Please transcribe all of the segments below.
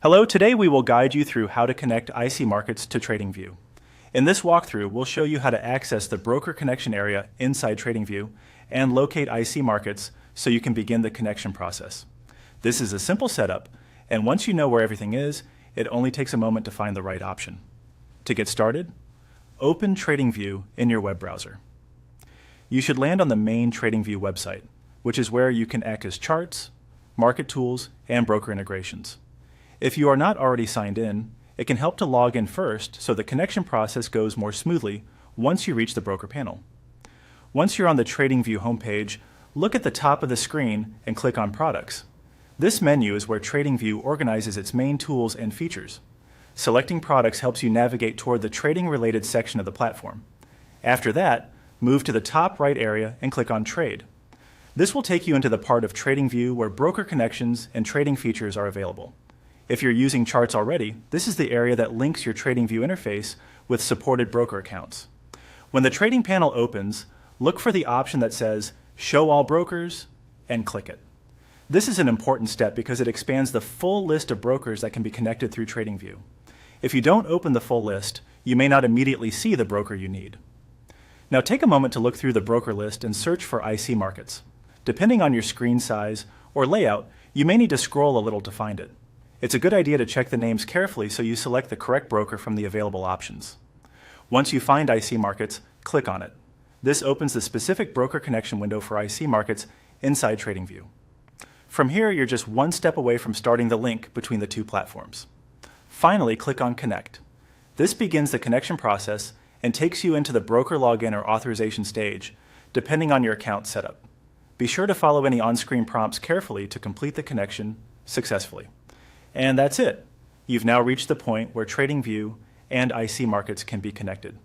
Hello, today we will guide you through how to connect IC Markets to TradingView. In this walkthrough, we'll show you how to access the broker connection area inside TradingView and locate IC Markets so you can begin the connection process. This is a simple setup, and once you know where everything is, it only takes a moment to find the right option. To get started, open TradingView in your web browser. You should land on the main TradingView website, which is where you can access charts, market tools, and broker integrations. If you are not already signed in, it can help to log in first so the connection process goes more smoothly once you reach the broker panel. Once you're on the TradingView homepage, look at the top of the screen and click on Products. This menu is where TradingView organizes its main tools and features. Selecting products helps you navigate toward the trading-related section of the platform. After that, move to the top right area and click on Trade. This will take you into the part of TradingView where broker connections and trading features are available. If you're using charts already, this is the area that links your TradingView interface with supported broker accounts. When the trading panel opens, look for the option that says Show All Brokers and click it. This is an important step because it expands the full list of brokers that can be connected through TradingView. If you don't open the full list, you may not immediately see the broker you need. Now take a moment to look through the broker list and search for IC Markets. Depending on your screen size or layout, you may need to scroll a little to find it. It's a good idea to check the names carefully so you select the correct broker from the available options. Once you find IC Markets, click on it. This opens the specific broker connection window for IC Markets inside TradingView. From here, you're just one step away from starting the link between the two platforms. Finally, click on Connect. This begins the connection process and takes you into the broker login or authorization stage, depending on your account setup. Be sure to follow any on-screen prompts carefully to complete the connection successfully. And that's it. You've now reached the point where TradingView and IC Markets can be connected.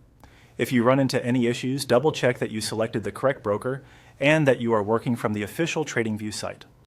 If you run into any issues, double check that you selected the correct broker and that you are working from the official TradingView site.